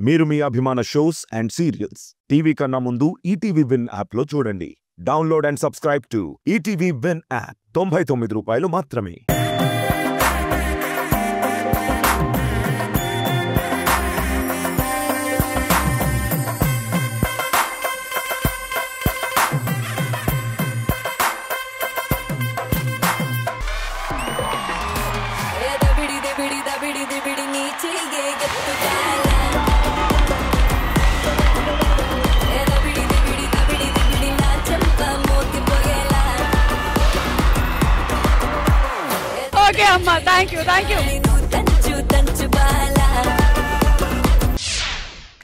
మీరు మీ అభిమాన shows and serials TV కన్నా ముందు ఈటీవీ విన్ యాప్లో చూడండి. Download and subscribe to ETV win app. 99 రూపాయలు మాత్రమే. Okay, Amma. Thank you.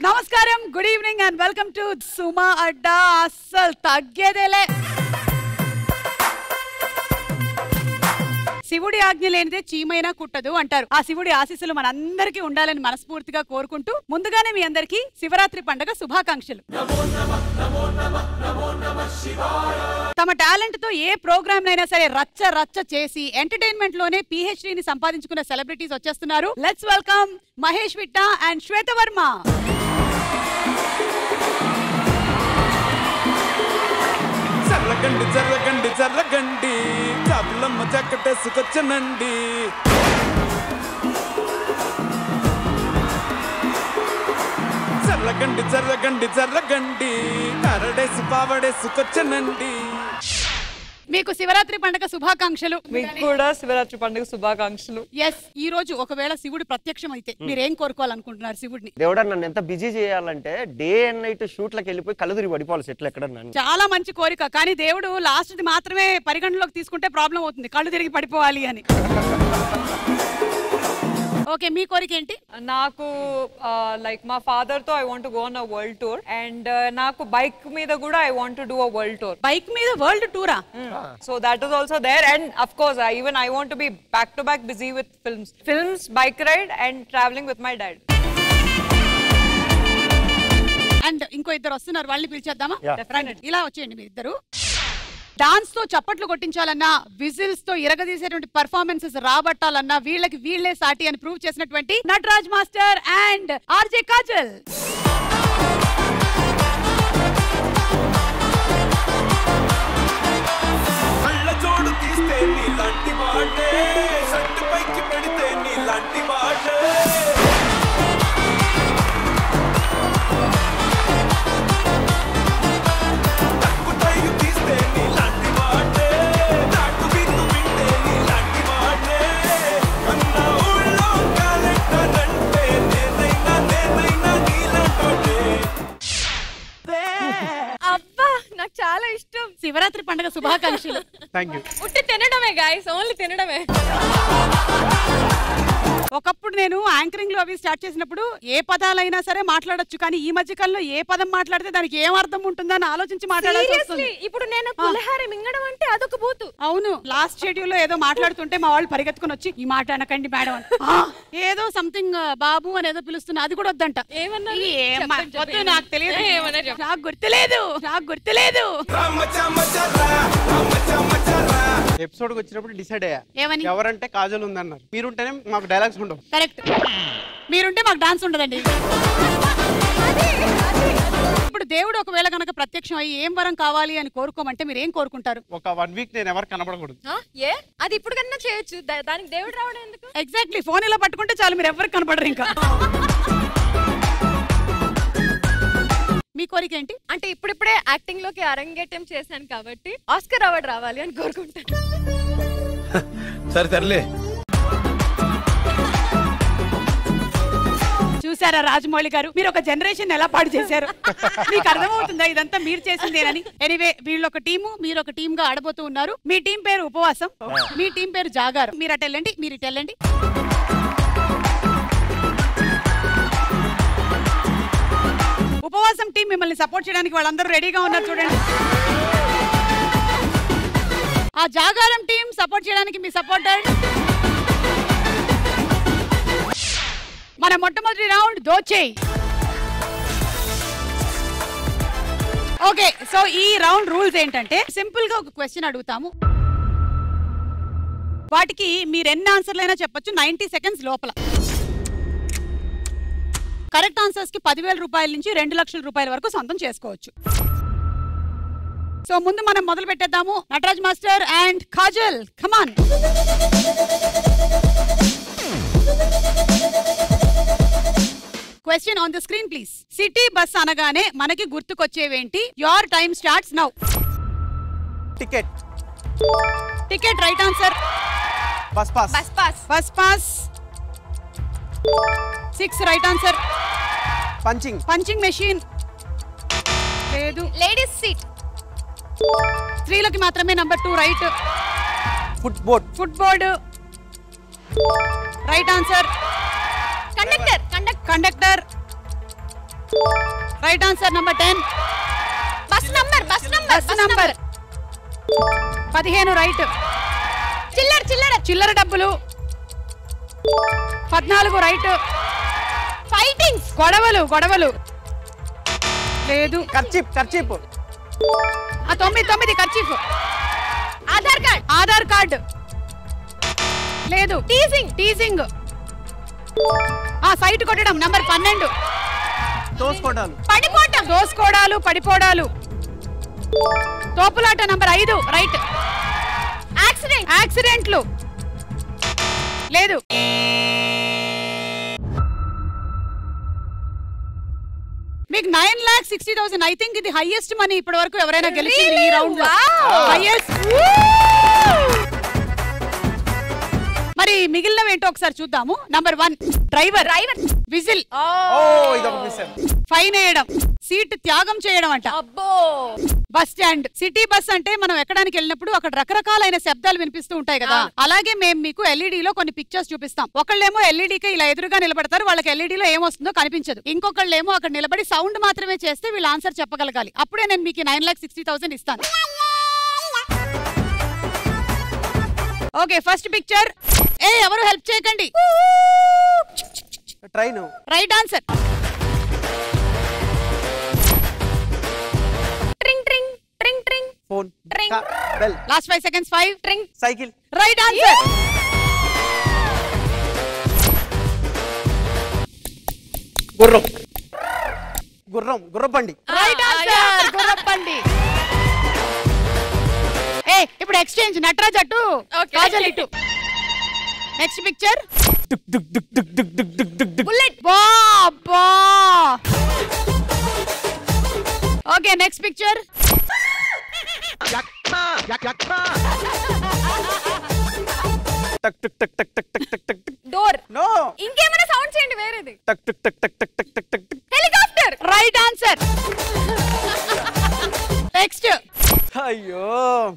Namaskaram, good evening and welcome to Suma Adda. Asal taggedele. శివుడి ఆజ్ఞ లేనిదే చీమైనా కుట్టదు అంటారు. ఆ శివుడి ఆశీస్సులు మనందరికీ ఉండాలని మనస్ఫూర్తిగా కోరుకుంటూ ముందుగానే మీ అందరికీ శివరాత్రి పండుగ శుభాకాంక్షలు. తమ టాలెంట్ తో ఏ ప్రోగ్రామ్ నైనా సరే రచ్చ చేసి ఎంటర్టైన్మెంట్ లోనే PhD ని సంపాదించుకున్న సెలబ్రిటీస్ వచ్చేస్తున్నారు. Let's welcome Mahesh Vitta and Shweta Varma. జర్రగండి చాపులమ్మ చక్కటేసుకొచ్చనండి. జర్రగండి కరడేసి పావడేసుకొచ్చనండి. మీకు శివరాత్రి పండుగ శుభాకాంక్షలు. మీకు కూడా శివరాత్రి పండుగ శుభాకాంక్షలు. ఎస్, ఈ రోజు ఒకవేళ శివుడు ప్రత్యక్షం అయితే మీరు ఏం కోరుకోవాలనుకుంటున్నారు శివుడిని? దేవుడా నన్ను ఎంత బిజీ చేయాలంటే డే అండ్ నైట్ షూట్లకు వెళ్ళిపోయి కళ్ళు తిరిగి పడిపోవాలి సెట్లు ఎక్కడన్నా. చాలా మంచి కోరిక, కానీ దేవుడు లాస్ట్ ది మాత్రమే పరిగణలోకి తీసుకుంటే ప్రాబ్లం అవుతుంది, కళ్ళు తిరిగి పడిపోవాలి అని. ఓకే, మీ కోరిక ఏంటి? నాకు లైక్ మా ఫాదర్ తో I want to go on a world tour and నాకు బైక్ మీద కూడా I want to do a world tour. Bike మీద వరల్డ్ టూరా? So that is also there and of course I want to be back to back busy with films, bike ride and travelling with my dad. And ఇంకో ఇద్దరు వస్తున్నారు, వాళ్ళని పిలిచేద్దామా? ఇలా వచ్చేయండి మీ ఇద్దరు. Dance తో చప్పట్లు కొట్టించాలన్నా, విజిల్స్ తో ఇరగదీసేటువంటి పర్ఫార్మెన్సెస్ రాబట్టాలన్నా వీళ్ళకి వీళ్ళే సాటి అని ప్రూవ్ చేసినటువంటి Nataraj master and RJ Kajal. కళ్ళజోడు తీస్తే నీలాంటి వాడే, షర్ట్ పైకి పెడితే నీలాంటి వాడే. నాకు చాలా ఇష్టం. శివరాత్రి పండుగ శుభాకాంక్షలు. ఉట్టి తినడమే గైస్, ఓన్లీ తినడమే. ఒకప్పుడు నేను యాంకరింగ్ లో అవి స్టార్ట్ చేసినప్పుడు ఏ పదాలైనా సరే మాట్లాడొచ్చు, కానీ ఈ మధ్య కాలంలో ఏ పదం మాట్లాడితే దానికి ఏం అర్థం ఉంటుందని ఆలోచించి మాట్లాడాల్సి వస్తుంది. ఇప్పుడు నేను పులిహార మింగడం అంటే అదొక బూతు. అవును, లాస్ట్ షెడ్యూల్ లో ఏదో మాట్లాడుతుంటే మా వాళ్ళు పరిగెత్తుకుని వచ్చి ఈ మాట అనకండి మేడం అని, ఏదో సంథింగ్ బాబు అని ఏదో పిలుస్తున్నా, అది కూడా వద్దంట. నాకు తెలియదు, నాకు గుర్తులేదు. ఎపిసోడ్ వచ్చినప్పుడు డిసైడ్ అయ్యా ఏమని? ఎవరంటే కాజల్ ఉందన్నారు, మీరుంటేనే మాకు డైలాగ్స్ ఉండవు. కరెక్ట్, మీరుంటే మాకు డాన్స్ ఉండదండి. ఇప్పుడు దేవుడు ఒకవేళ కనుక ప్రత్యక్షం అయ్యి ఏం వరం కావాలి అని కోరుకోమంటే మీరు ఏం కోరుకుంటారు? ఒక 1 వీక్ నేను ఎవరు కనబడకూడదు. అది ఇప్పుడు కన్నా చేయొచ్చు, దానికి దేవుడు రావడం ఎందుకు? ఎగ్జాక్ట్లీ, ఫోన్ ఇలా పట్టుకుంటే చాలు, మీరు ఎవరికి కనపడరు ఇంకా. మీ కోరిక ఏంటి? అంటే ఇప్పుడిప్పుడే యాక్టింగ్ లోకి అరంగేట్యం చేశాను కాబట్టి ఆస్కర్ అవార్డు రావాలి అని కోరుకుంటాను. సరే తరలే. చూసారా రాజమౌళి గారు, మీరు ఒక జనరేషన్ ఎలా పాడు చేశారు? మీకు అర్థమవుతుందా ఇదంతా మీరు చేసిందేనని? ఎనీవే, వీళ్ళొక టీము, మీరు ఒక టీమ్ గా ఆడబోతూ ఉన్నారు. మీ టీం పేరు ఉపవాసం, మీ టీం పేరు జాగారం. మీరు అటు వెళ్ళండి, మీరు ఇటు వెళ్ళండి. ఉపవాసం టీం మిమ్మల్ని సపోర్ట్ చేయడానికి వాళ్ళందరూ రెడీగా ఉన్నారు చూడండి. ఆ జాగారం టీం సపోర్ట్ చేయడానికి మీ సపోర్టర్. మన మొట్టమొదటి రౌండ్ దోచేయి. ఓకే, సో ఈ రౌండ్ రూల్స్ ఏంటంటే సింపుల్ గా ఒక క్వశ్చన్ అడుగుతాము, వాటికి మీరు ఎన్ని ఆన్సర్లైనా చెప్పొచ్చు 90 సెకండ్స్ లోపల. కరెక్ట్ ఆన్సర్స్ కి 10,000 రూపాయల నుంచి 2 లక్షల రూపాయల వరకు సొంతం చేసుకోవచ్చు. సో ముందు మనం మొదలు పెట్టేద్దాము. Nataraj master and Kajal, come on. Question on the screen please. City bus అనగానే మనకి గుర్తుకొచ్చేవేంటి? Your time starts now. Ticket. Ticket right answer. Bus pass. Bus pass. Bus pass 6 right answer. Punching. Punching machine లేదు. Ladies seat. స్త్రీలకి మాత్రమే number 2 right. Foot board. Foot board right answer. Conductor. Conductor right answer. Number 10. Bus number. Bus number 15 right. చిల్లర డబ్బులు 14 right. Fightings. గొడవలు లేదు. Kerchief. 9 kerchief. Aadhaar card లేదు. Teasing sight కొట్టడం number 12. తోసుకోవడాలు. దోసుకోవడాలు పడిపోవడాలు. తోపులాట నంబర్ 5 రైట్. యాక్సిడెంట్లు లేదు. మీకు 9,60,000. ఐ థింక్ ఇది హైయెస్ట్ మనీ ఇప్పటి వరకు ఎవరైనా గెలిచింది ఈ రౌండ్ లో. హైయెస్ట్. మరి మిగిలినవి ఏంటో ఒకసారి చూద్దాము. Number 1 driver. విజిల్. ఫైన్ వేయడం. సీట్ త్యాగం చేయడం అంట. Bus stand. సిటీ బస్ అంటే మనం ఎక్కడానికి వెళ్ళినప్పుడు అక్కడ రకరకాలైన శబ్దాలు వినిపిస్తూ ఉంటాయి కదా. అలాగే మేము మీకు ఎల్ఈడి లో కొన్ని పిక్చర్స్ చూపిస్తాం. ఒకళ్ళేమో ఎల్ఈడికి ఇలా ఎదురుగా నిలబడతారు. వాళ్ళకి ఎల్ఈడి లో ఏమొస్తుందో కనిపించదు. ఇంకొకళ్ళేమో అక్కడ నిలబడి సౌండ్ మాత్రమే చేస్తే వీళ్ళు ఆన్సర్ చెప్పగలగాలి. అప్పుడే నేను మీకు 9,60,000 ఇస్తాను. Okay first picture. ఎవరు హెల్ప్ చేయకండి. Train. Right answer. Phone. Ring. Bell. Last 5 seconds. 5 ట్రింగ్. సైకిల్. Right answer. గుర్రబండి. Right answer. గుర్రబండి. ఇప్పుడు ఎక్స్చేంజ్. నటరాజ్ అటు, కాజల్ ఇటు. Next picture. బుల్లెట్. బాబా. Okay next picture. Door. No. ఇంకేమైనా సౌండ్ చేయండి వేరేది. టక్ టక్ టక్ టక్ టక్ టక్ టక్ టక్. హెలికాప్టర్. Right answer. నెక్స్ట్. అయ్యో.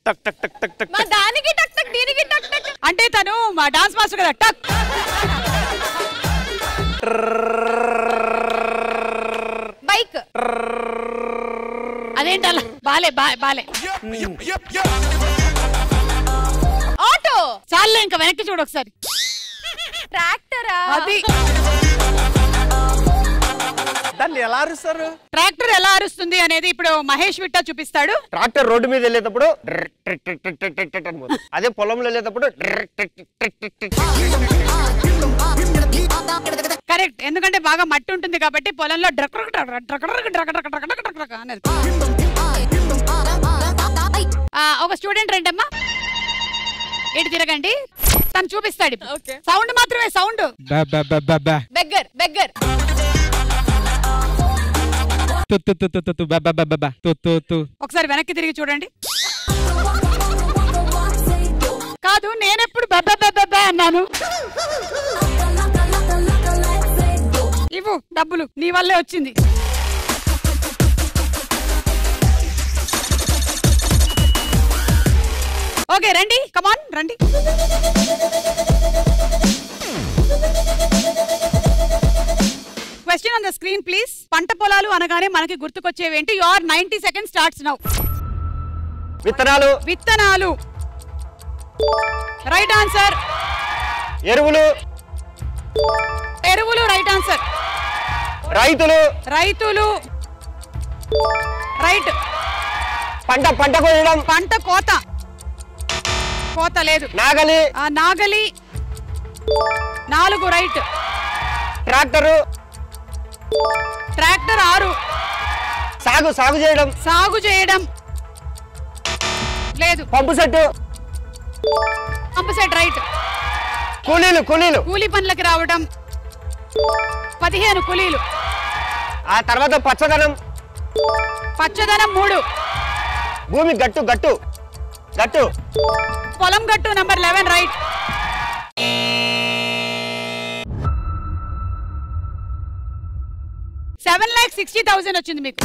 టక్ టక్ టక్ టక్ టక్. మా దానికి టక్ టక్ దీనికి టక్ టక్. అంటే తను మా డాన్స్ మాస్టర్ కదా. టక్. బైక్. అదేంటలా బాలే. ఆటో. చాలే ఇంకా వెనక్కి చూడు ఒకసారి. ట్రాక్టరా. అది. దాన్ని ఎలా అరుస్తారు? ట్రాక్టర్ ఎలా అరుస్తుంది అనేది ఇప్పుడు మహేష్ విట్టా చూపిస్తాడు. ట్రాక్టర్ రోడ్డు మీద వెళ్ళేటప్పుడు అదే పొలంలో వెళ్ళేటప్పుడు కరెక్ట్. ఎందుకంటే బాగా మట్టి ఉంటుంది కాబట్టి పొలంలో అనేది. ఒక స్టూడెంట్ రండమ్మా. ఇటు తిరగండి. తను చూపిస్తాడు. సౌండ్ మాత్రమే. సౌండ్. బెగ్గర్. ఒకసారి వెనక్కి తిరిగి చూడండి. కాదు నేనెప్పుడు బెబ్బెబ్బెబ్బెబ్బే అన్నాను. ఇవ్వు డబ్బులు, నీ వల్లే వచ్చింది. ఓకే రండి, కమాన్ రండి. Question on the screen please. పంట పొలాలు అనగానే మనకి గుర్తుకొచ్చేవేంటి? Your 90 seconds starts now. విత్తనాలు. విత్తనాలు రైట్ ఆన్సర్. ఎరువులు. ఎరువులు రైట్ ఆన్సర్. రైతులు. రైతులు రైట్. పంట కోయడం. పంట కోత. కోత లేదు. నాగలి. నాగలి 4 రైట్. ట్రాక్టరు. ట్రాక్టర్ 6. సాగు చేయడం. సాగు చేయడం లేదు. Pump set. Pump set right. కూలీలు. కూలీ పనులకి రావడం 15 కూలీలు. ఆ తర్వాత పచ్చదనం 3. భూమి గట్టు. పొలం గట్టు నంబర్ 11 రైట్. $7,60,000 వచ్చింది మీకు.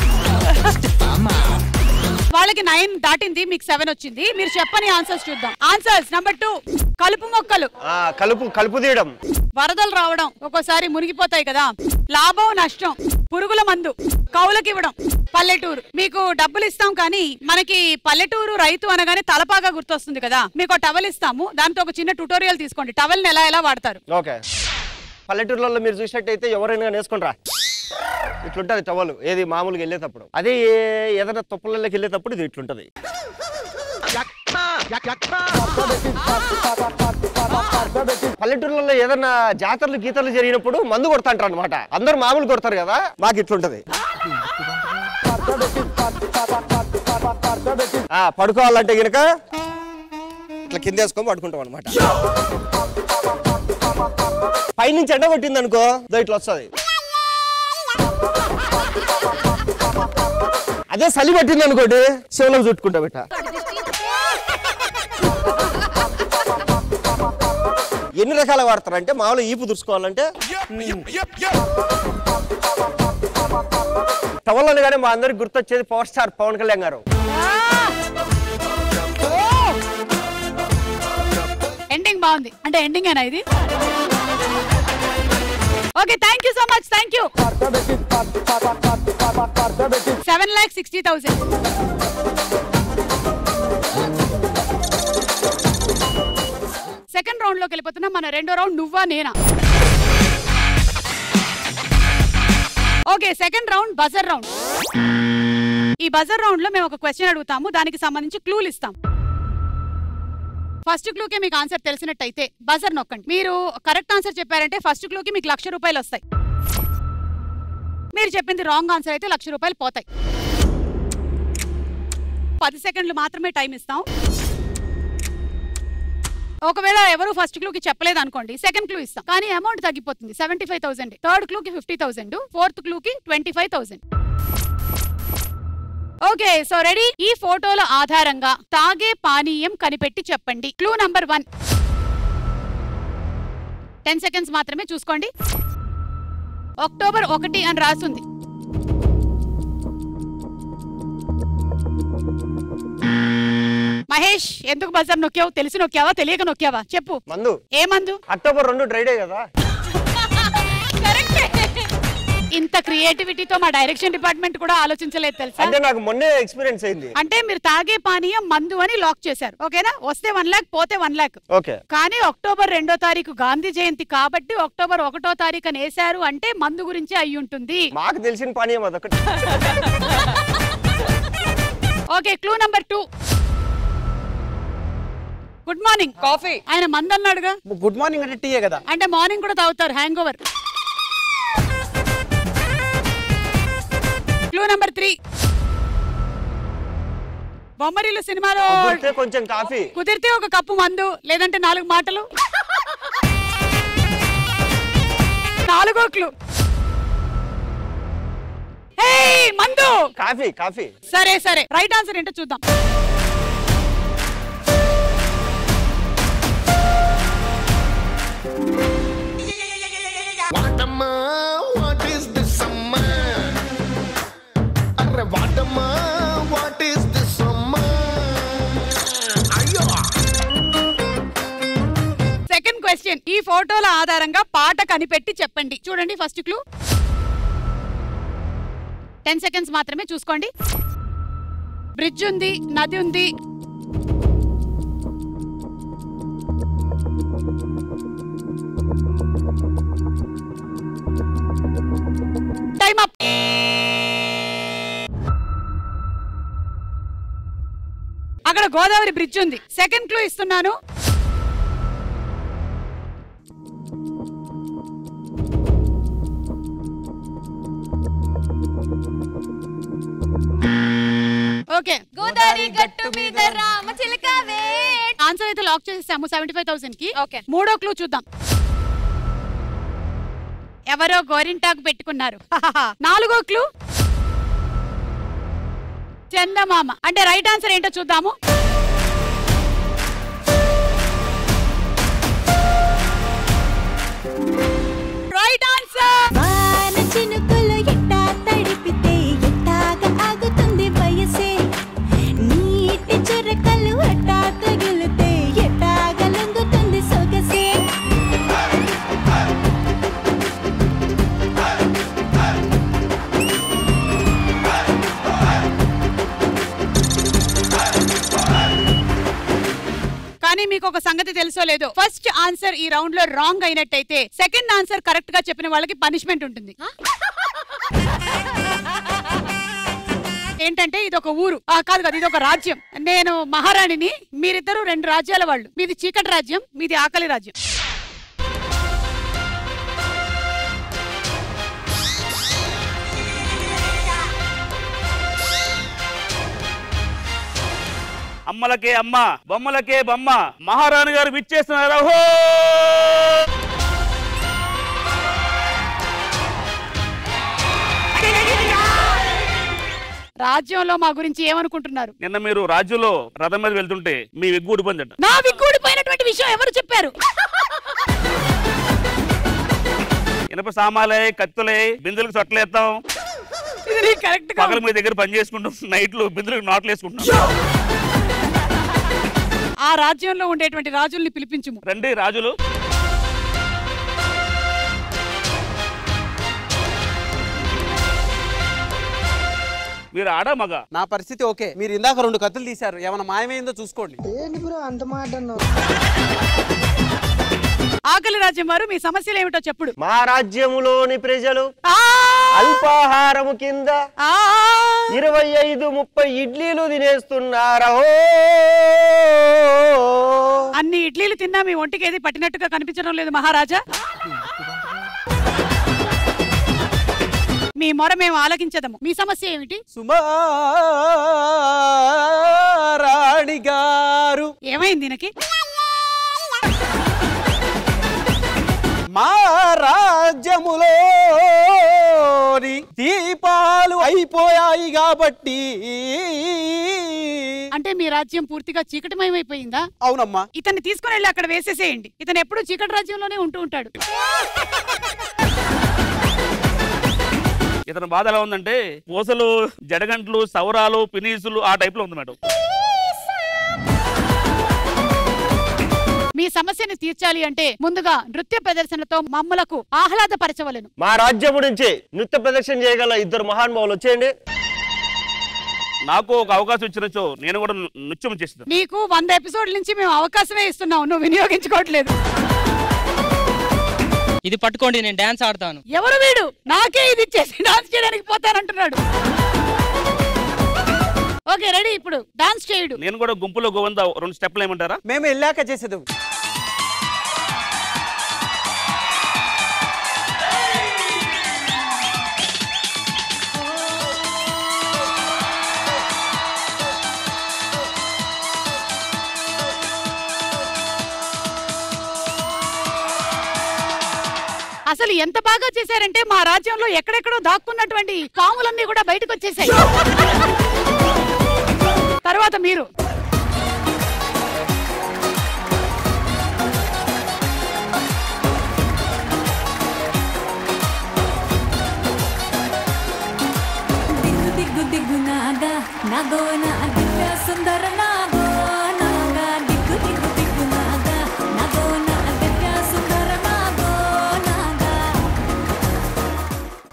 వాళ్ళకి 9 దాటింది, మీకు 7 వచ్చింది. మీరు చెప్పని ఆన్సర్స్ చూద్దాం. ఆన్సర్స్ నంబర్ 2 కలుపు మొక్కలు. కలుపు తీయడం. వరదలు రావడం, ఒక్కోసారి మునిగిపోతాయి కదా. లాభం నష్టం, పురుగుల మందు, కౌలకి ఇవ్వడం, పల్లెటూరు. మీకు డబ్బులు ఇస్తాం కానీ మనకి పల్లెటూరు రైతు అనగానే తలపాగా గుర్తొస్తుంది కదా. మీకు టవల్ ఇస్తాము, దాంతో ఒక చిన్న ట్యుటోరియల్ తీసుకోండి. టవల్ ని ఎలా వాడతారు. ఓకే. పల్లెటూరులలో మీరు చూసినట్టయితే ఎవరైనా వేసుకుంటారా, ఇట్లుంటది టవల్. ఏది మామూలుగా వెళ్ళేటప్పుడు. అదే ఏదైనా తుప్పలకి వెళ్ళేటప్పుడు ఇది ఇట్లుంటది. పల్లెటూరులలో ఏదైనా జాతరలు గీతలు జరిగినప్పుడు మందు కొడతాంటారు అనమాట. అందరు మామూలు కొడతారు కదా, మాకు ఇట్లుంటది. పడుకోవాలంటే గనక ఇట్లా కింద వేసుకొని పడుకుంటాం అనమాట. పైనుంచి ఎండ కొట్టింది అనుకో ఇట్లా వస్తుంది. అదే చలి పట్టింది అనుకోండి చెవులకు చుట్టుకుంటా బిట్ట. ఎన్ని రకాల వాడతారంటే మామూలుగా ఈపు దుర్చుకోవాలంటే టవల్ అనగానే మా అందరికి గుర్తొచ్చేది పవర్ స్టార్ పవన్ కళ్యాణ్ గారు. ఎండింగ్ బాగుంది. అంటే ఎండింగ్ ఏనా ఇది? Okay, thank you so much. Thank you. 7,60,000. Second round లోకి వెళ్ళిపోతున్నాం. మన రెండో రౌండ్ నువ్వా నేనా. Okay, second round buzzer round. ఈ బజర్ రౌండ్ లో మేము ఒక క్వశ్చన్ అడుగుతాము, దానికి సంబంధించి క్లూలు ఇస్తాం. ఫస్ట్ క్లూకే మీకు ఆన్సర్ తెలిసినట్టయితే బజర్ నొక్కండి. మీరు కరెక్ట్ ఆన్సర్ చెప్పారంటే ఫస్ట్ క్లూకి మీకు ₹1,00,000 వస్తాయి. మీరు చెప్పింది రాంగ్ ఆన్సర్ అయితే ₹1,00,000 పోతాయి. 10 సెకండ్లు మాత్రమే టైం ఇస్తాం. ఒకవేళ ఎవరు ఫస్ట్ క్లూకి చెప్పలేదు అనుకోండి, సెకండ్ క్లూ ఇస్తాం, కానీ అమౌంట్ తగ్గిపోతుంది. 75,000. థర్డ్ క్లూకి 50,000, ఫోర్త్ క్లూకి 25,000. Okay, so ready. ఈ ఫోటోల ఆధారంగా తాగే పానీయం కనిపెట్టి చెప్పండి. Clue number 1. 10 సెకండ్స్ మాత్రమే చూసుకోండి. అక్టోబర్ 1 అని రాసుంది. మహేష్, ఎందుకు బజర్ నొక్కావు? తెలిసి నొక్కావా, తెలియక నొక్కావా? చెప్పు. మందు. ఏ మందు? అక్టోబర్ 2 డ్రై డే కదా. ఇంత క్రియేటివిటీతో మా డైరెక్షన్ డిపార్ట్మెంట్ కూడా ఆలోచించలేదు తెలుసా. అంటే నాకు మొన్నే ఎక్స్పీరియన్స్ అయింది. అంటే మీరు తాగే పానీయం మందు అని లాక్ చేశారు. ఓకేనా? వస్తే 1 లాక్, పోతే 1 లాక్. ఓకే. కానీ అక్టోబర్ 2వ తారీఖు గాంధీ జయంతి కాబట్టి అక్టోబర్ 1వ తారీఖు వేశారు అంటే మందు గురించి అయి ఉంటుంది. మాకు తెలిసిన పానీయం అదొకటి. Okay, clue number 2. Good morning. Coffee. ఆయన మందు అన్నాడుగా. గుడ్ మార్నింగ్ అంటే టీయే కదా. అంటే మార్నింగ్ కూడా తాగుతారు, hang over. Clue number 3. Bommarillu సినిమాలో కొంచెం కాఫీ, కుదిరితే ఒక కప్పు మందు, లేదంటే 4 మాటలు. 4వ క్లూ. మందు, కాఫీ. కాఫీ. సరే సరే, రైట్ ఆన్సర్ ఏంటో చూద్దాం. Second question. ఈ ఫోటోల ఆధారంగా పాట కనిపెట్టి చెప్పండి. చూడండి ఫస్ట్ క్లూ. 10 సెకండ్స్ మాత్రమే చూసుకోండి. బ్రిడ్జ్ ఉంది, నది ఉంది. Time up. అక్కడ గోదావరి బ్రిడ్జ్ ఉంది. సెకండ్ క్లూ ఇస్తున్నాను. ఓకే గోదావరి గట్టు మీద రామ చిలకవే. ఆన్సర్ అయితే లాక్ చేసేసాము 75,000 కి. ఓకే. మూడో క్లూ చూద్దాం. ఎవరో గోరింటాకు పెట్టుకున్నారు. నాలుగో క్లూ చందమామ. అంటే రైట్ ఆన్సర్ ఏంటో చూద్దాము. Right answer. వాన చినుకులు ఎట్టా తడిపితే ఎట్టాగా ఆగుతుంది వయసే, నీటి చురకలు ఎట్టా తగిలితే ఎట్టాగా లొంగుతుంది సొగసే. కానీ మీకు ఒక సంగతి తెలుసో లేదో, ఫస్ట్ ఆన్సర్ ఈ రౌండ్ లో రాంగ్ అయినట్టయితే సెకండ్ ఆన్సర్ కరెక్ట్ గా చెప్పిన వాళ్ళకి పనిష్మెంట్ ఉంటుంది. ఏంటంటే ఇది ఒక ఊరు కాదు కదా, ఇది ఒక రాజ్యం. నేను మహారాణిని, మీరిద్దరు 2 రాజ్యాల వాళ్ళు. మీది చీకటి రాజ్యం, మీది ఆకలి రాజ్యం. అమ్మలకే అమ్మ బొమ్మలకే బొమ్మ మహారాణి గారు విచ్చేస్తున్నారు. అహో రాజ్యంలో మా గురించి ఏమనుకుంటున్నారు? నిన్న మీరు రాజ్యంలో రథం మీద వెళ్తుంటే మీ విగ్గు ఊడిపోయిందట. నా విగ్గు ఊడిపోయినటువంటి విషయం ఎవరు చెప్పారు? ఇనప సామాలే, కత్తులే, బిందులకు సొట్టలేస్తాం. కరెక్ట్. పగలు మీ దగ్గర పని చేసుకుంటాం, నైట్లు బిందులకు నాట్లు వేసుకుంటాం. ఆ రాజ్యంలో ఉండేటువంటి రాజుల్ని పిలిపించుము. రండి రాజులు. మీరు ఆడా మగ? నా పరిస్థితి ఓకే. మీరు ఇందాక 2 కత్తులు తీశారు, ఏమైనా మాయమైందో చూసుకోండి. ఆకలి రాజ్యం వారు మీ సమస్యలు ఏమిటో చెప్పుడు. మా రాజ్యములోని ప్రజలు అల్పాహారము కింద 25-30 ఇడ్లీలు తినేస్తున్నారో. అన్ని ఇడ్లీలు తిన్నా మీ ఒంటికి ఏది పట్టినట్టుగా కనిపించడం లేదు మహారాజా. మీ మొర మేము ఆలకించదము. మీ సమస్య ఏమిటి? సుమారాణి గారు. ఏమైంది దీనికి? మా రాజ్యములోని దీపాలు అయిపోయాయి కాబట్టి. అంటే మీ రాజ్యం పూర్తిగా చీకటిమయమైపోయిందా? అవునమ్మా. ఇతన్ని తీసుకుని వెళ్ళి అక్కడ వేసేసేయండి. ఇతను ఎప్పుడు చీకటి రాజ్యంలోనే ఉంటూ ఉంటాడు. ఇతని బాధ ఎలా ఉందంటే పూసలు, జడగంట్లు, సౌరాలు, పినీసులు ఆ టైప్ లో ఉంది మేడం. మీ సమస్యను తీర్చాలి అంటే ముందుగా నృత్య ప్రదర్శనతో మమ్మలకు ఆహ్లాదపరచవలెను. మా రాజ్యం నుంచి నృత్య ప్రదర్శన చేయగల 2 మహానుభావులు వచ్చేయండి. నాకు ఒక అవకాశం ఇచ్చినచో నేను కూడా నృత్యం చేస్తాను. నీకు 100 ఎపిసోడ్ల నుంచి మేము అవకాశమే ఇస్తున్నాం, నువ్వు వినియోగించుకోవట్లేదు. ఇది పట్టుకోండి, నేను డాన్స్ ఆడతాను. ఎవరు వీడు? నాకే ఇది ఇచ్చేసి డాన్స్ చేయడానికి పోతానంటున్నాడు. ఓకే రెడీ, ఇప్పుడు డాన్స్ చేయుడు. నేను కూడా గుంపులో గోవింద 2 స్టెప్లు ఏమంటారా? మేము వెళ్ళాక చేసేది. అసలు ఎంత బాగా చేశారంటే మా రాజ్యంలో ఎక్కడెక్కడో దాక్కున్నటువంటి పాములన్నీ కూడా బయటకు వచ్చేసాయి. తర్వాత మీరు దిగ్గు దిగ్గు దిగ్గు నాగా నాగో నా దివ్య సుందర నాగో నాగా. దిగ్గు దిగ్గు దిగ్గు నాగా నాగో నా దివ్య సుందర నాగో నాగా.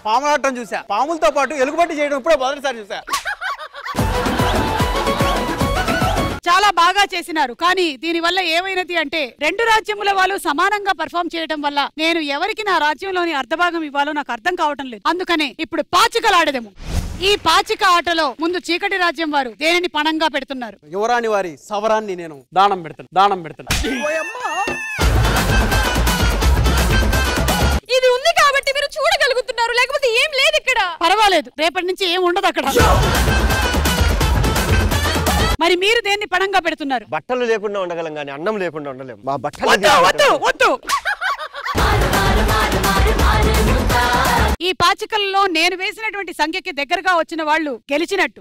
పాములాటం చూసా, పాములతో పాటు ఎలుగుబట్టి చేయడం ఇప్పుడే మొదటిసారి చూసా. చాలా బాగా చేసినారు. కానీ దీని వల్ల ఏమైనది అంటే 2 రాజ్యముల వాళ్ళు సమానంగా పర్ఫామ్ చేయడం వల్ల నేను ఎవరికి నా రాజ్యంలోని అర్ధభాగం ఇవ్వాలో నాకు అర్థం కావటం లేదు. అందుకనే ఇప్పుడు పాచికలాడదము. ఈ పాచిక ఆటలో ముందు చీకటి రాజ్యం వారు దేనిని పణంగా పెడుతున్నారు? యువరాణి వారి సవరాన్ని నేను దానం పెడతాను. ఇది ఉంది కాబట్టి మీరు చూడగలుగుతున్నారు, లేకపోతే ఏం లేదు ఇక్కడ. పర్వాలేదు, రేపటి నుంచి ఏం ఉండదు అక్కడ. మరి మీరు దేన్ని పణంగా పెడుతున్నారు? బట్టలు లేకుండా ఉండగలం కానీ అన్నం లేకుండా ఉండలేం. మా బట్టలు వద్దు. ఈ పాచికల్లో నేను వేసినటువంటి సంఖ్యకి దగ్గరగా వచ్చిన వాళ్ళు గెలిచినట్టు.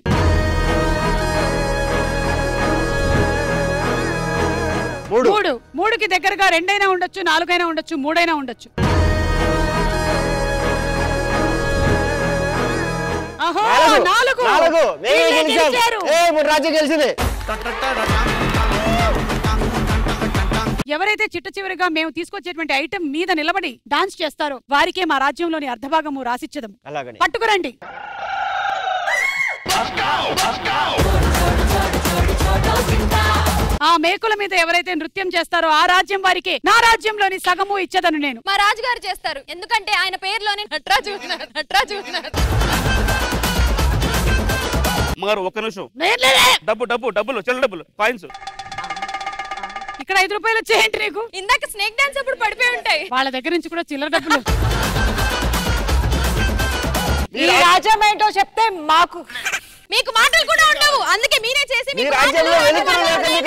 మూడుకి దగ్గరగా 2 అయినా ఉండొచ్చు, 4 అయినా ఉండొచ్చు, 3 అయినా ఉండొచ్చు. ఎవరైతే చిట్ట చివరిగా మేము తీసుకొచ్చేటువంటి ఐటమ్ మీద నిలబడి డాన్స్ చేస్తారో వారికే మా రాజ్యంలోని అర్ధభాగము రాసిచ్చదం. పట్టుకురండి. ఆ మేకుల మీద ఎవరైతే నృత్యం చేస్తారో ఆ రాజ్యం వారికి నా రాజ్యంలోని సగము ఇచ్చేదను నేను. మా రాజుగారు చేస్తారు, ఎందుకంటే ఆయన పేరులోనే నటరాజు ఉన్నారు. మరి ఒక్క నిమిషం. డబ్బులు చెల్ల డబ్బులు కాయిన్స్. ఇక్కడ 5 రూపాయలు వచ్చేయండి నీకు. ఇందాక స్నేక్ డాన్స్ అప్పుడు పడిపోయి ఉంటాయి. వాళ్ళ దగ్గర నుంచి కూడా చిల్లర డబ్బులు. ఈ రాజ్యం ఏంటో చెప్తే మాకు మీకు మాటలు కూడా ఉండవు, అందుకే మీరే చేసి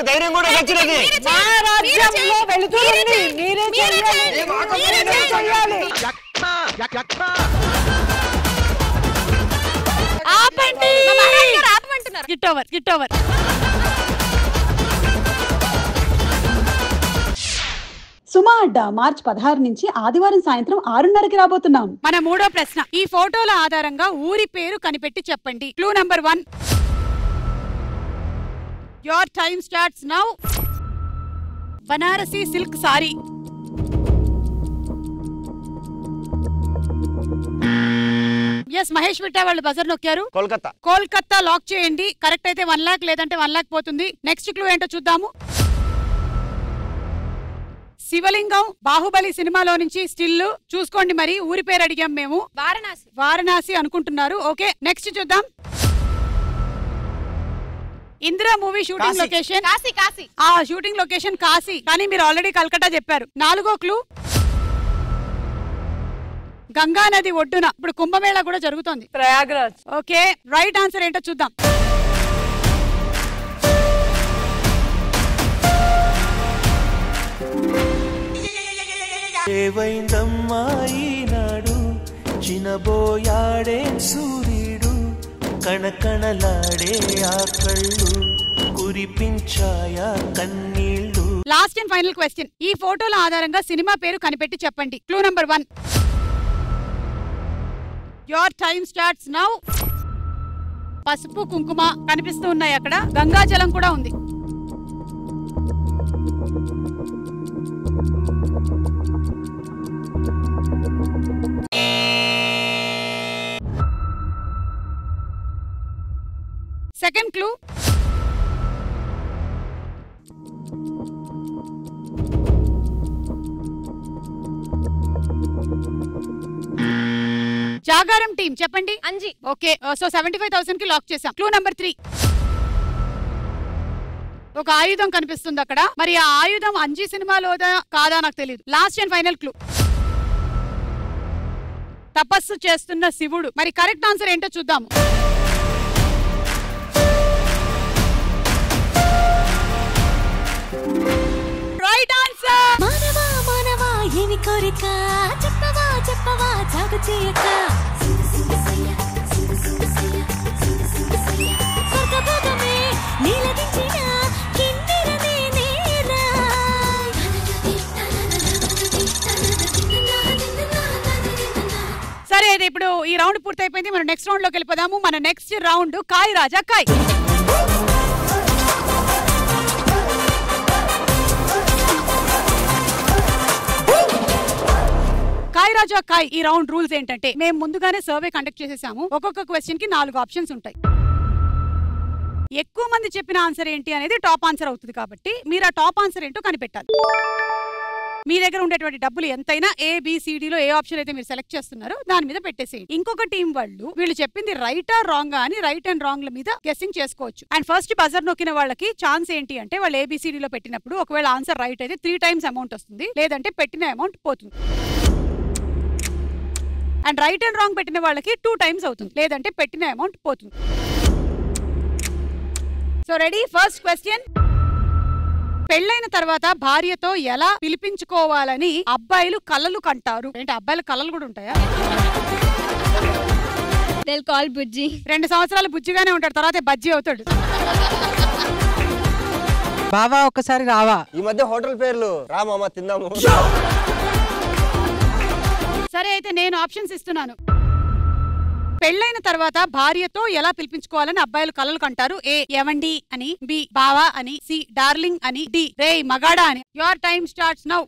ధైర్యం కూడా వచ్చినది. Git over. సుమా అడ్డా మార్చి 16 నుంచి ఆదివారం సాయంత్రం 6:30కి రాబోతున్నాం. మన మూడో ప్రశ్న, ఈ ఫోటోల ఆధారంగా ఊరి పేరు కనిపెట్టి చెప్పండి. Clue number 1. Your time starts now. Banarasi silk sari. Yes, Mahesh Vitta వాళ్ళు బజర్ నొక్కారు. కోల్కతా లాక్ చేయండి. కరెక్ట్ అయితే 1 లాక్, లేదంటే 1 లాక్ పోతుంది. నెక్స్ట్ క్లూ ఏంటో చూద్దాము. శివలింగం బాహుబలి సినిమాలో నుంచి స్టిల్ చూసుకోండి. మరి ఊరి పేరు అడిగాం మేము. వారణాసి అనుకుంటున్నారు. ఓకే, నెక్స్ట్ చూద్దాం. Indira movie shooting location Kashi. ఆ షూటింగ్ లొకేషన్ కాశీ, కానీ మీరు ఆల్రెడీ కల్కటా చెప్పారు. 4గో క్లూ, గంగా నది ఒడ్డున ఇప్పుడు కుంభమేళా కూడా జరుగుతోంది, ప్రయాగ్రాజ్. ఓకే, రైట్ ఆన్సర్ ఏంటో చూద్దాం. ఏవైందమ్మా ఈనాడు చినబోయాడే సూర్యుడు, కణకణలాడే ఆ కళ్ళు కురిపించాయా కన్నీళ్ళు. లాస్ట్ అండ్ ఫైనల్ క్వశ్చన్, ఈ ఫోటోల ఆధారంగా సినిమా పేరు కనిపెట్టి చెప్పండి. Clue number 1. Your time starts now. పసుపు కుంకుమ కనిపిస్తూ ఉన్నాయి అక్కడ, గంగాజలం కూడా ఉంది. సెకండ్ క్లూ, జాగారం టీం చెప్పండి. అంజి. ఓకే, సో 75,000 కి లాక్ చేసాం. Clue number 3. ఒక ఆయుధం కనిపిస్తుంది అక్కడ, మరి ఆ ఆయుధం అంజి సినిమాలోదా కాదా నాకు తెలియదు. లాస్ట్ అండ్ ఫైనల్ క్లూ, తపస్సు చేస్తున్న శివుడు. మరి కరెక్ట్ ఆన్సర్ ఏంటో చూద్దాము. Right answer. మానవా మానవా ఏమి కోరిక, చెప్పవా చెప్పవా జాగు చేయక, స్వర్గభోగమే నీలగించిన కిన్నెరనే నేరా. సరే, ఇది ఇప్పుడు ఈ రౌండ్ పూర్తయిపోయింది. మనం నెక్స్ట్ రౌండ్ లోకి వెళ్ళిపోదాము. మన నెక్స్ట్ రౌండ్ కాయ్ రాజా కాయ్. కాయ్ రాజా కాయ్ ఈ రౌండ్ రూల్స్ ఏంటంటే, మేము ముందుగానే సర్వే కండక్ట్ చేసేసాము. ఒక్కొక్క క్వశ్చన్ కి 4 ఆప్షన్స్ ఉంటాయి. ఎక్కువ మంది చెప్పిన ఆన్సర్ ఏంటి అనేది టాప్ ఆన్సర్ అవుతుంది. కాబట్టి మీరు ఆ టాప్ ఆన్సర్ ఏంటో కనిపెట్టాలి. మీ దగ్గర ఉండేటువంటి డబ్బులు ఎంతైనా ABCD లో ఏ ఆప్షన్ అయితే మీరు సెలెక్ట్ చేస్తున్నారో దాని మీద పెట్టేసేయండి. ఇంకొక టీం వాళ్ళు వీళ్ళు చెప్పింది రైట్ ఆర్ రాంగ్ అని రైట్ అండ్ రాంగ్ మీద గెస్సింగ్ చేసుకోవచ్చు. అండ్ ఫస్ట్ బజర్ నొక్కిన వాళ్ళకి ఛాన్స్ ఏంటి అంటే, వాళ్ళు ABCD లో పెట్టినప్పుడు ఒకవేళ ఆన్సర్ రైట్ అయితే 3 టైమ్స్ అమౌంట్ వస్తుంది, లేదంటే పెట్టిన అమౌంట్ పోతుంది. అండ్ రైట్ అండ్ రాంగ్ పెట్టిన వాళ్ళకి 2 times అవుతుంది, లేదంటే పెట్టిన అమౌంట్ పోతుంది. So ready, first question. పెళ్ళైన తర్వాత భార్యతో ఎలా పిలిపించుకోవాలని అబ్బాయిలు కలలు కంటారు? ఏంటి అబ్బాయిలు కలలు కూడా ఉంటాయా? బుజ్జి. 2 సంవత్సరాలు బుజ్జిగానే ఉంటాడు, తర్వాత బజ్జీ అవుతాడు. బావా ఒక్కసారి రావా. ఈ మధ్య హోటల్ పేర్లు రా మామ తిందాము. సరే అయితే నేను ఆప్షన్స్ ఇస్తున్నాను. పెళ్ళైన తర్వాత భార్యతో ఎలా పిలిపించుకోవాలని అబ్బాయిలు కలలు కంటారు? ఏ ఎవండి అని, బి బావా అని, సి డార్లింగ్ అని, డి రే మగాడా అని. Your time starts now.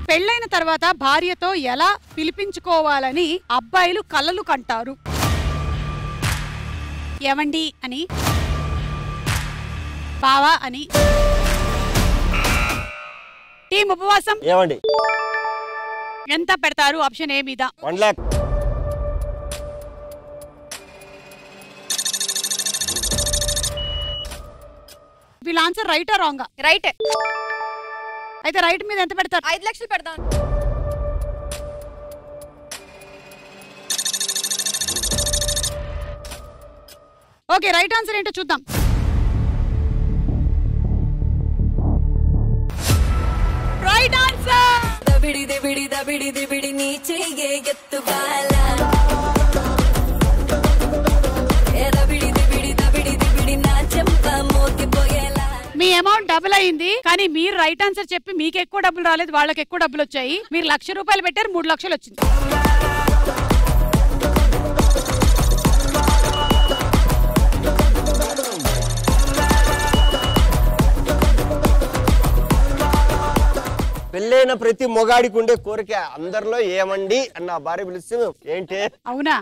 పెళ్ళైన తర్వాత భార్యతో ఎలా పిలిపించుకోవాలని అబ్బాయిలు కలలు కంటారు? ఎవండి అని, బావా అని. టీం ఉపవాసం ఏవండి. ఎంత పెడతారు ఆప్షన్ ఏ మీద? 1 lakh. వీళ్ళ ఆన్సర్ రైటా రాంగా? రైట్. అయితే రైట్ మీద ఎంత పెడతారు? 5 లక్షలు పెడతాను. ఓకే, రైట్ ఆన్సర్ ఏంటో చూద్దాం. Right answer. దబిడి దబిడి దబిడి దబిడి నీ చెయ్యే ఎత్తుగాల ఏ దబిడి దబిడి దబిడి దబిడి నా చెంప మోగిపోయేలా. మీ అమౌంట్ డబుల్ అయింది, కానీ మీరు రైట్ ఆన్సర్ చెప్పి మీకు ఎక్కువ డబ్బులు రాలేదు, వాళ్ళకి ఎక్కువ డబ్బులు వచ్చాయి. మీరు 1,00,000 రూపాయలు పెట్టారు, 3 లక్షలు వచ్చింది. పెళ్ళైన ప్రతి మొగాడికి ఉండే కోరిక అందరిలో ఏమండి అన్న భార్య పిలిస్తే ఏంటి? అవునా?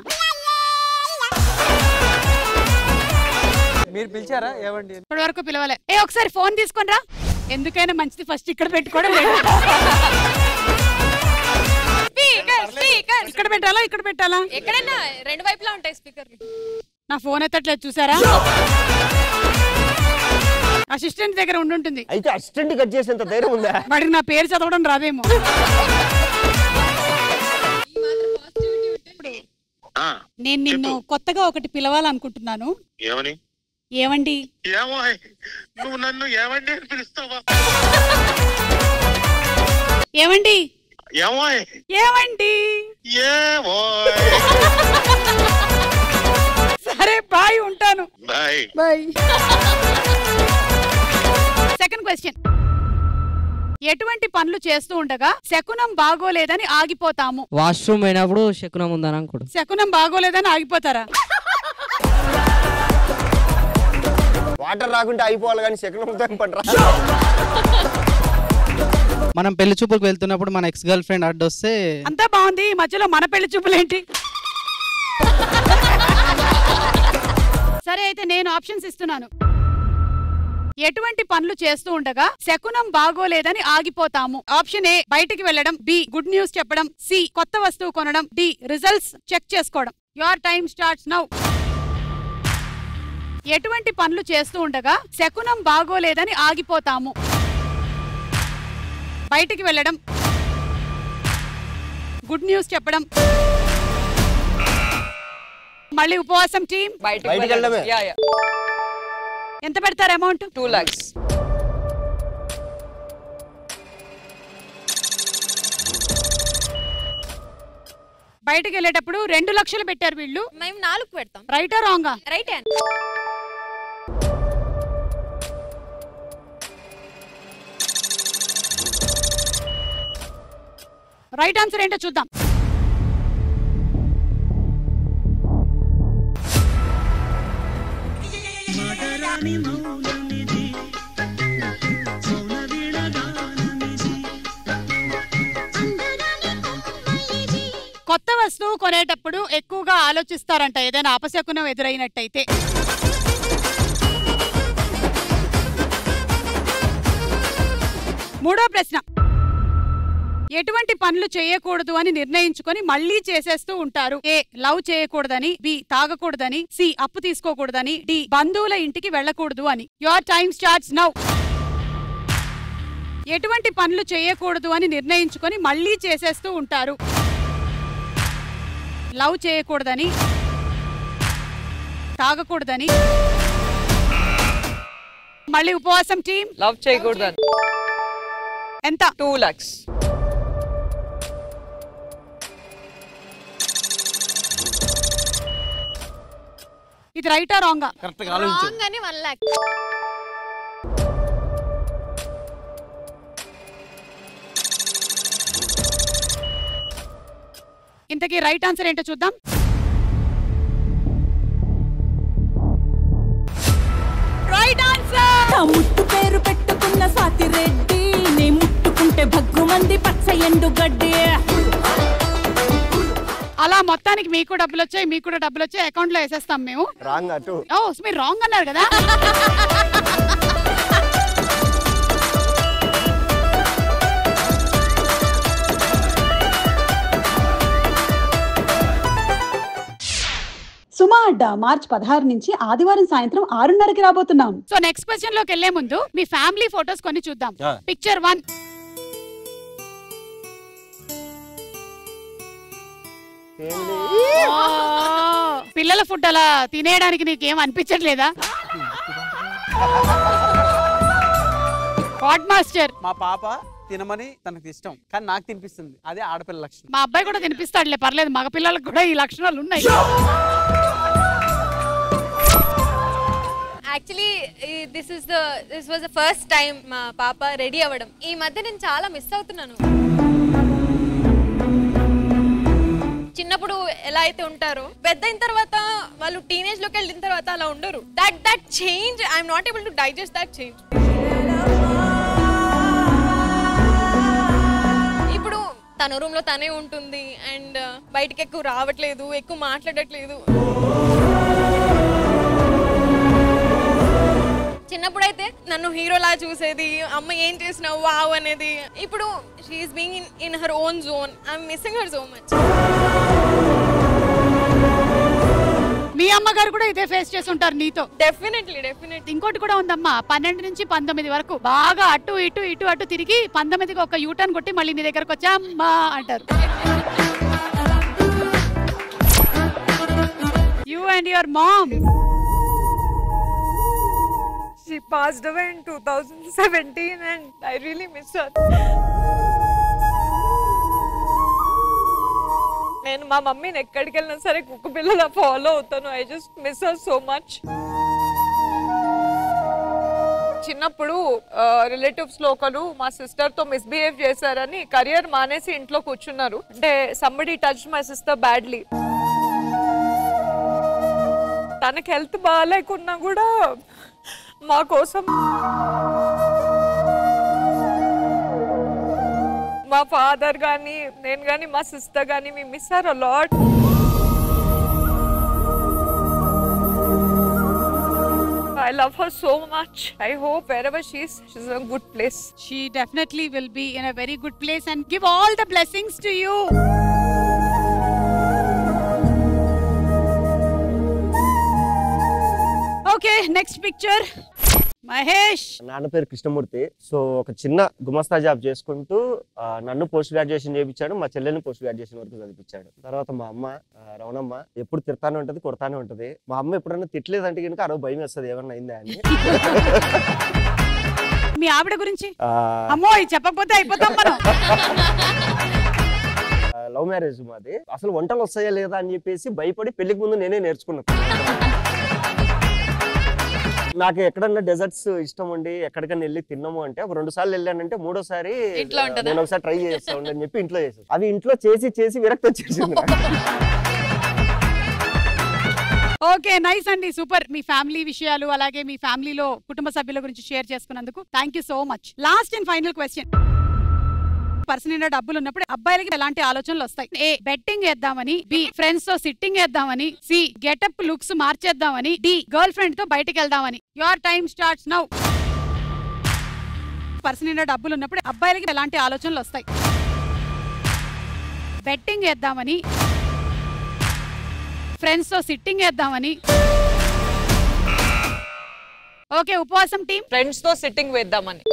మీరు పిలిచారా ఏవండి? ఇప్పటి వరకు పిలవలే. ఒకసారి ఫోన్ తీసుకొని రా. ఎందుకైనా మంచిది ఫస్ట్ ఇక్కడ పెట్టుకోవడం. ఇక్కడ పెట్టాలా ఇక్కడ పెట్టాలా? ఎక్కడైనా 2 వైపులా ఉంటాయి స్పీకర్. నా ఫోన్ ఎత్తట్లేదు చూసారా? అసిస్టెంట్ దగ్గర ఉండుంటుంది. అయితే అసిస్టెంట్ కట్ చేసేంత ధైర్యం ఉందా? వాడికి నా పేరు చదవడం రాదేమో. నేను నిన్ను కొత్తగా ఒకటి పిలవాలనుకుంటున్నాను. ఏమని? ఏమండి? ఏమో నువ్వు నన్ను ఏమండి అని పిలుస్తావా? ఏమండి? ఏమో ఏమండి? ఏమో. సరే బాయ్, ఉంటాను. Bye bye. Second question. ఎటువంటి పనులు చేస్తూ ఉండగా శకునం బాగోలేదని ఆగిపోతాము? వాష్రూమ్ అయినప్పుడు శకునం ఉందని అనుకోడు. శకునం బాగోలేదని ఆగిపోతారా? వాటర్ రాకుంటే అయిపోవాలి కానీ శకునం పడరా. మనం పెళ్లి చూపులకు వెళ్తున్నప్పుడు మన ఎక్స్ గర్ల్ ఫ్రెండ్ అడ్డొస్తే అంతా బాగుంది, మధ్యలో మన పెళ్లి చూపులేంటి? సరే అయితే నేను ఆప్షన్స్ ఇస్తున్నాను. ఎటువంటి పనులు చేస్తూ ఉండగా శకునం బాగోలేదని ఆగిపోతాము? ఆప్షన్ ఏ బయటికి వెళ్ళడం, బి గుడ్ న్యూస్ చెప్పడం, సి కొత్త వస్తువు కొనడం, డి రిజల్ట్స్ చెక్ చేసుకోవడం. Your time starts now. ఎటువంటి పనులు చేస్తూ ఉండగా శకునం బాగోలేదని ఆగిపోతాము? బయటికి వెళ్ళడం, గుడ్ న్యూస్ చెప్పడం. మళ్ళీ ఉపవాసం టీం. బయటికి వెళ్ళడమే. ఎంత పెడతారు అమౌంట్? 2 lakhs. బయటికి వెళ్ళేటప్పుడు 2 లక్షలు పెట్టారు వీళ్ళు. మేము 4 పెడతాం. రైటా రాంగా? రైటే. రైట్ ఆన్సర్ ఏంటో చూద్దాం. కొత్త వస్తువు కొనేటప్పుడు ఎక్కువగా ఆలోచిస్తారంట ఏదైనా అపశకునం ఎదురైనట్టయితే. మూడో ప్రశ్న. ఎటువంటి పనులు చేయకూడదు అని నిర్ణయించుకొని మళ్ళీ చేసేస్తూ ఉంటారు? ఏ లవ్ చేయకూడదని, బి తాగకూడదని, సి అప్పు తీసుకోకూడదని, డి బంధువుల ఇంటికి వెళ్ళకూడదు అని. Your time starts now. ఎటువంటి పనులు చేయకూడదు అని నిర్ణయించుకొని మళ్ళీ చేసేస్తూ ఉంటారు? లవ్ చేయకూడదని, తాగకూడదని. మళ్ళీ ఉపవాసం టీం లవ్ చేయకూడదని. ఎంత? 2 lakhs. ఇది రైటా రాంగా? కరెక్ట్ గా ఆలోచించు. రాంగ్ అని 1 lakh. ఇంతకీ రైట్ ఆన్సర్ ఏంటో చూద్దాం. Right answer. ముట్టు పేరు పెట్టుకున్న స్వాతి రెడ్డి, నే ముట్టుకుంటే భగ్గుమంది పచ్చ ఎండు గడ్డి. అలా మొత్తానికి మీకు డబ్బులు వచ్చాయి, మీకు కూడా డబ్బులు వచ్చాయి, అకౌంట్ లో వేసేస్తాం మేము. రాంగ్ అటు. ఓ మీరు రాంగ్ అన్నారు కదా. సుమా అడ్డా మార్చి 16 నుంచి ఆదివారం సాయంత్రం 6:30కి రాబోతున్నాం. సో నెక్స్ట్ క్వశ్చన్ లోకి వెళ్లే ముందు మీ ఫ్యామిలీ ఫోటోస్ కొన్ని చూద్దాం. పిక్చర్ 1. పిల్లల ఫుడ్ అలా తినేయడానికి నీకేం అనిపించట్లేదా? What master? మా పాప తినమని తనకు ఇష్టం, కానీ నాకు తినిపిస్తుంది. అదే ఆడపిల్ల లక్షణం. మా అబ్బాయి కూడా తినిపిస్తాడులే, పర్లేదు. మగ పిల్లలకు కూడా ఈ లక్షణాలు ఉన్నాయి. Actually this was the first time మా పాప రెడీ అవ్వడం. ఈ మధ్య నేను చాలా మిస్ అవుతున్నాను. చిన్నప్పుడు ఎలా అయితే ఉంటారో, పెద్ద అయిన తర్వాత వాళ్ళు టీనేజ్ లోకి వెళ్ళిన తర్వాత అలా ఉండరు. That change I'm not able to digest that change. ఇప్పుడు తన రూమ్ లో తనే ఉంటుంది అండ్ బయటికి ఎక్కువ రావట్లేదు, ఎక్కువ మాట్లాడట్లేదు. చిన్నప్పుడైతే నన్ను హీరోలా చూసేది, అమ్మ ఏం చేసినావు వావ్ అనేది. ఇప్పుడు she is being in her own zone. I'm missing her so much. మీ అమ్మగారు కూడా ఇదే ఫేస్ చేసి ఉంటారు నీతో. డెఫినెట్లీ. ఇంకోటి కూడా ఉందమ్మా, 12 నుంచి 19 వరకు బాగా అటు ఇటు తిరిగి 19కి ఒక యూటర్న్ కొట్టి మళ్ళీ నీ దగ్గరకు వచ్చా అమ్మా అంటారు. You and your mom. She passed away in 2017 and I really miss her. నేను మా మమ్మీని ఎక్కడికి వెళ్ళినా సరే కుక్క పిల్లలా ఫాలో అవుతాను. I just miss her so much. చిన్నప్పుడు రిలేటివ్స్ లో ఒకరు మా సిస్టర్ తో మిస్బిహేవ్ చేశారని కెరియర్ మానేసి ఇంట్లో కూర్చున్నారు. అంటే somebody touch my sister badly. తనకి హెల్త్ బాగాలేకున్నా కూడా మా కోసం మా ఫాదర్ గానీ నేను గానీ మా సిస్టర్ గానీ we miss her a lot. I love her so much. I hope wherever she's in a good place. She definitely will be in a very good place and give all the blessings to you. Okay, next picture. Mahesh. నాన్న పేరు Krishnamurthy. So ఒక చిన్న గుమస్తా job చేసుకుంటూ నన్ను post graduation చేయించాడు, మా చెల్లెల్ని పోస్ట్ గ్రాడ్యుయేషన్ వరకు చదివించాడు. తర్వాత మా అమ్మ రవణమ్మ ఎప్పుడు తిడతానే ఉంటది, కొడతానే ఉంటది. మా అమ్మ ఎప్పుడన్నా తిట్టలేదంటే కనుక ఆ రోజు భయం వేస్తుంది ఏమన్నా అయిందా అని. మీ ఆవిడ గురించి అమ్మో చెప్పకపోతే అయిపోతాం మనం. లవ్ మ్యారేజ్ మాది. అసలు వంటలు వస్తాయా లేదా అని చెప్పేసి భయపడి పెళ్లికి ముందు నేనే నేర్చుకున్నాను. నాకు ఎక్కడన్నా డెజర్ట్స్ ఇష్టం ఉండి ఎక్కడికన్నా వెళ్ళి తిన్నాము అంటే ఒక 2 సార్లు వెళ్ళానంటే 3వ సారి నేను ఒకసారి ట్రై చేస్తా ఉండి అని చెప్పి ఇంట్లో చేసాను. అవి ఇంట్లో చేసి విరక్తి వచ్చేసింది. ఓకే, నైస్ అండి, సూపర్. మీ ఫ్యామిలీ విషయాలు అలాగే మీ ఫ్యామిలీలో కుటుంబ సభ్యుల గురించి షేర్ చేసుకున్నందుకు thank you so much. Last and final question. Person నిండా డబ్బులు ఉన్నప్పుడు అబ్బాయిలకి ఎలాంటి ఆలోచనలు వస్తాయి? ఏ బెట్టింగ్ వేద్దామని, బి ఫ్రెండ్స్ తో సిట్టింగ్ వేద్దామని, సి గెటప్ లుక్స్ మార్చేద్దామని, డి గర్ల్ ఫ్రెండ్ తో బయటకు వెళ్దామని. Your time starts now. Person నిండా డబ్బులు ఉన్నప్పుడు అబ్బాయిలకి ఎలాంటి ఆలోచనలు వస్తాయి? బెట్టింగ్ వేద్దామని, ఫ్రెండ్స్ తో సిట్టింగ్ వేద్దామని. ఓకే, ఉపవాసం టీం. ఫ్రెండ్స్ తో సిట్టింగ్ వేద్దామని.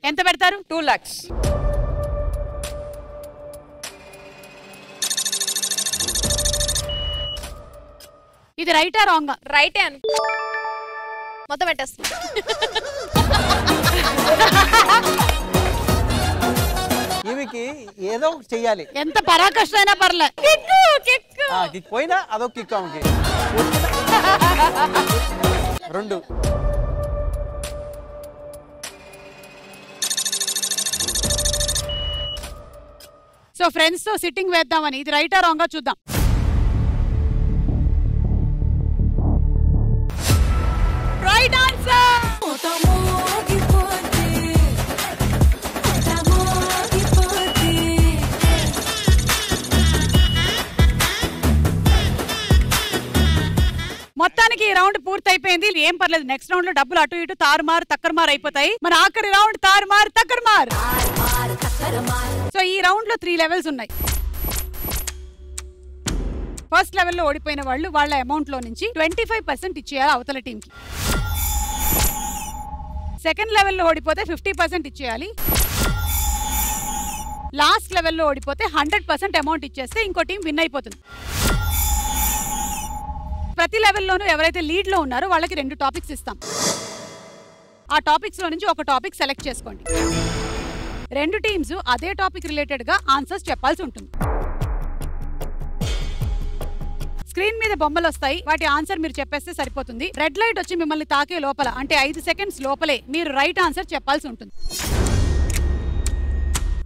ఎంత పెడతారు? 2 lakhs. ఇది రైటా రాంగా? రైటే అను. మొత్తం పెట్టేస్తా. ఈమెకి ఏదో ఒకటి చెయ్యాలి. ఎంత పరాకష్ట అయినా పర్లే. కిక్ పోయినా అదొక కిక్ ఆమెకి. 2 సో ఫ్రెండ్స్ తో సిట్టింగ్ వేద్దామని. ఇది రైటా రాంగా చూద్దాం. Right answer. మొత్తానికి ఈ రౌండ్ పూర్తయిపోయింది. ఏం పర్లేదు, నెక్స్ట్ రౌండ్ లో డబ్బులు అటు ఇటు తారుమారు తక్కరమారు అయిపోతాయి. మన ఆఖరి రౌండ్ తారుమారు తక్కరమారు. సో ఈ రౌండ్ లో 3 లెవెల్స్ ఉన్నాయి. ఫస్ట్ లెవెల్లో ఓడిపోయిన వాళ్ళు వాళ్ళ అమౌంట్ లో నుంచి 25% ఇచ్చేయాలి అవతల టీం కి. సెకండ్ లెవెల్లో ఓడిపోతే 50% ఇచ్చేయాలి. లాస్ట్ లెవెల్లో ఓడిపోతే 100% అమౌంట్ ఇచ్చేస్తే ఇంకో టీం విన్ అయిపోతుంది. ప్రతి లెవెల్లోనూ ఎవరైతే లీడ్ లో ఉన్నారో వాళ్ళకి 2 టాపిక్స్ ఇస్తాం. ఆ టాపిక్స్ లో నుంచి ఒక టాపిక్ సెలెక్ట్ చేసుకోండి. 2 టీమ్స్ అదే టాపిక్ రిలేటెడ్ గా ఆన్సర్స్ చెప్పాల్సి ఉంటుంది. స్క్రీన్ మీద బొమ్మలు వస్తాయి, వాటి ఆన్సర్ మీరు చెప్పేస్తే సరిపోతుంది. రెడ్ లైట్ వచ్చి మిమ్మల్ని తాకే లోపల అంటే 5 సెకండ్స్ లోపలే మీరు రైట్ ఆన్సర్ చెప్పాల్సి ఉంటుంది.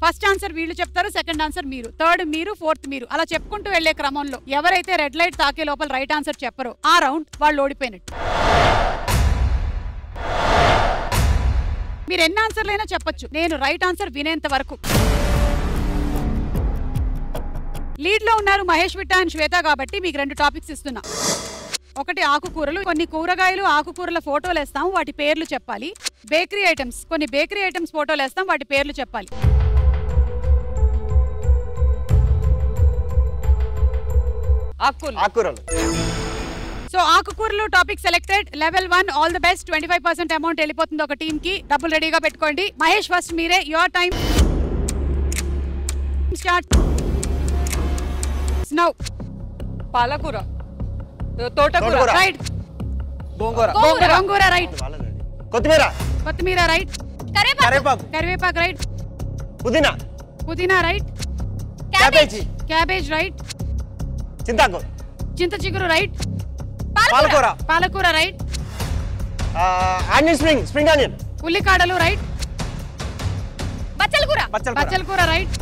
ఫస్ట్ ఆన్సర్ వీళ్ళు చెప్తారు, సెకండ్ ఆన్సర్ మీరు, థర్డ్ మీరు, ఫోర్త్ మీరు, అలా చెప్పుకుంటూ వెళ్లే క్రమంలో ఎవరైతే రెడ్ లైట్ తాకే లోపల రైట్ ఆన్సర్ చెప్పరో ఆ రౌండ్ వాళ్ళు ఓడిపోయినట్టు. మీరు ఎన్ని ఆన్సర్లైనా చెప్పొచ్చు, నేను రైట్ ఆన్సర్ వినేంత వరకు. లీడ్ లో ఉన్నారు మహేష్ విట్ట అండ్ శ్వేత కాబట్టి మీకు 2 టాపిక్స్ ఇస్తున్నా. ఒకటి ఆకుకూరలు, కొన్ని కూరగాయలు ఆకుకూరల ఫోటోలు వేస్తాము, వాటి పేర్లు చెప్పాలి. బేకరీ ఐటమ్స్, కొన్ని బేకరీ ఐటమ్స్ ఫోటోలు వేస్తాం, వాటి పేర్లు చెప్పాలి. ఆకుకూరలు. సో ఆకుకూరలు topic selected. Level 1 all the best. 25% amount వెళ్ళిపోతుంది ఒక టీమ్ కి. డబ్బులు రెడీగా పెట్టుకోండి. మహేష్ ఫస్ట్ మీరే. Your time start now. పాలకూర, తోటకూర రైట్. గోంగూర గోంగూర రైట్. కొత్తిమీర రైట్. కరివేపాకు రైట్. పుదీనా రైట్. Cabbage right. చింత చిగురు రైట్. పాలకూర రైట్. Spring onion. ఉల్లికాడలు రైట్. బచ్చల కూర రైట్.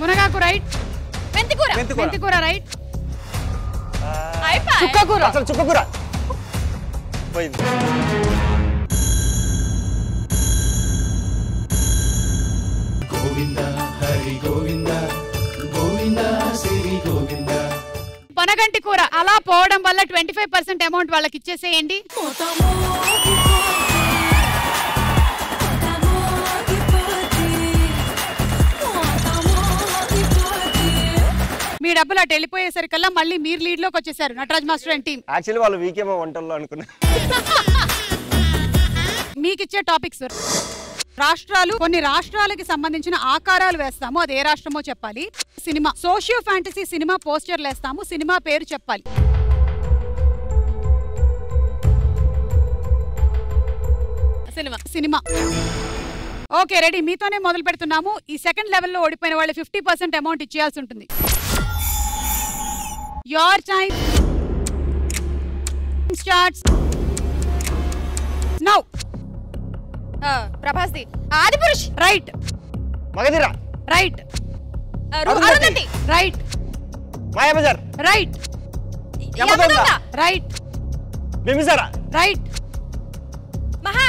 మునగాకు రైట్. మెంతికూర రైట్. చుక్కకూర పోయింది. గోవింద హరి గోవింద గోవింద శ్రీ గోవింద. పొనగంటి కూర. అలా పోవడం వల్ల 25% అమౌంట్ వాళ్ళకి ఇచ్చేసేయండి. మీ డబ్బులు అటు వెళ్ళిపోయేసరికల్లా మళ్ళీ మీరు లీడ్ లోకి వచ్చేసారు Nataraj master and team. Actually వాళ్ళు వీకేమో వంటల్లో అనుకున్నా. మీకు ఇచ్చే టాపిక్స్ రాష్ట్రాలు, కొన్ని రాష్ట్రాలకి సంబంధించిన ఆకారాలు వేస్తాము, అది ఏ రాష్ట్రమో చెప్పాలి. సినిమా, సోషియో ఫ్యాంటసీ సినిమా పోస్టర్లు వేస్తాము, సినిమా పేరు చెప్పాలి. Cinema okay ready. మీతోనే మొదలు పెడుతున్నాము. ఈ సెకండ్ లెవెల్లో ఓడిపోయిన వాళ్ళు 50% అమౌంట్ ఇచ్చేయాల్సి ఉంటుంది. Your time starts now. ప్రభాస్ది Adipurush right. Magadheera right. Arundhati right. Mayabazar right. Yamadonga right. Bimbisara right. మహా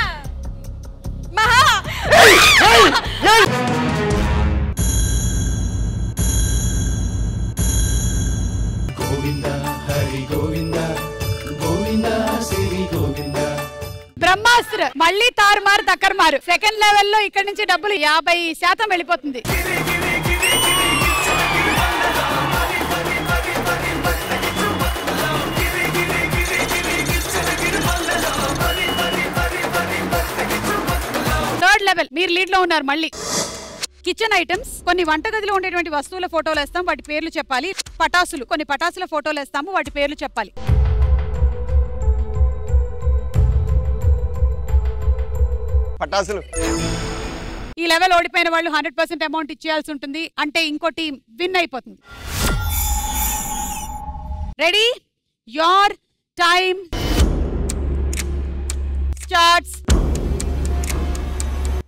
గోవింద హరి గోవింద గోవింద శ్రీ గోవింద. బ్రహ్మాస్త్ర. మళ్ళీ తారుమారు తక్కర్మారు. సెకండ్ లెవెల్లో ఇక్కడ నుంచి డబ్బులు 50% వెళ్ళిపోతుంది. థర్డ్ లెవెల్ మీరు లీడ్ లో ఉన్నారు. మళ్ళీ కిచెన్ ఐటమ్స్, కొన్ని వంటగదిలో ఉండేటువంటి వస్తువుల ఫోటోలు వేస్తాం, వాటి పేర్లు చెప్పాలి. పటాసులు, కొన్ని పటాసుల ఫోటోలు వేస్తాము, వాటి పేర్లు చెప్పాలి. పటాసులు. ఈ లెవెల్ ఓడిపోయిన వాళ్ళు 100% అమౌంట్ ఇచ్చేయాల్సి ఉంటుంది, అంటే ఇంకో టీం విన్ అయిపోతుంది. Ready? Your time starts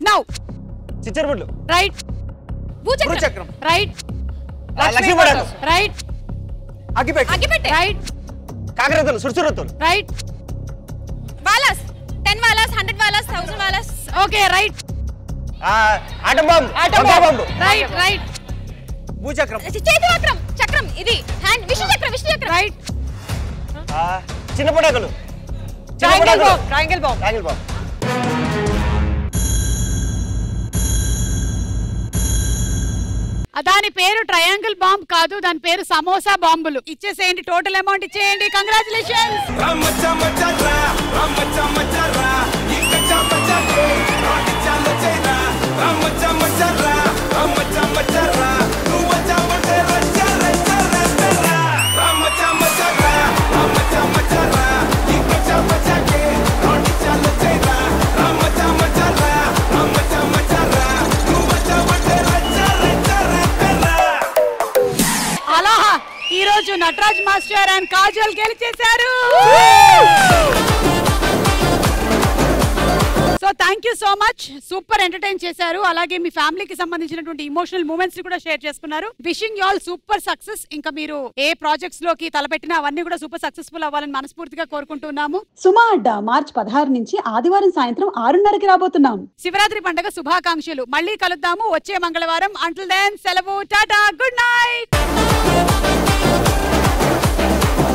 now. చిచ్చరబుడ్లు. రైట్. భూచక్రం. రైట్. లక్ష్మీ పటాసు. రైట్. అగ్గిపెట్టె. రైట్. కాకరతలు, సుర్సురత్తులు. రైట్. వాలాస్ 10 వాలాస్ 100 వాలాస్ 1000 వాలాస్. Okay right. Atom bomb. Right. భూచక్రం. చేతి చక్రం. చక్రం ఇది హ్యాండ్ విష్ణు చక్రం. రైట్. చిన్న పటాకులు. Triangle bomb. దాని పేరు ట్రయాంగిల్ బాంబ్ కాదు, దాని పేరు సమోసా బాంబులు. ఇచ్చేసేయండి, టోటల్ అమౌంట్ ఇచ్చేయండి. కంగ్రాచులేషన్స్. అలా ఈ రోజు నటరాజ్ మాస్టర్ అండ్ కాజల్ గెలిచేశారు. So thank you so much, super entertain చేశారు. అలాగే మీ ఫ్యామిలీకి సంబంధించినటువంటి ఇమోషనల్ మూమెంట్స్ కూడా షేర్ చేసుకున్నారు. Wishing you all super success. ఇంకా మీరు ఏ ప్రాజెక్ట్స్ లోకి తలపెట్టినా అవన్నీ కూడా సూపర్ సక్సెస్ఫుల్ అవ్వాలని మనస్ఫూర్తిగా కోరుకుంటున్నాము. సుమా అడ్డా మార్చి 16 నుంచి ఆదివారం సాయంత్రం 6:30కి రాబోతున్నాం. శివరాత్రి పండుగ శుభాకాంక్షలు. మళ్ళీ కలుద్దాము వచ్చే మంగళవారం. అంటిల్ దెన్ సెలవు, టాటా, గుడ్ నైట్.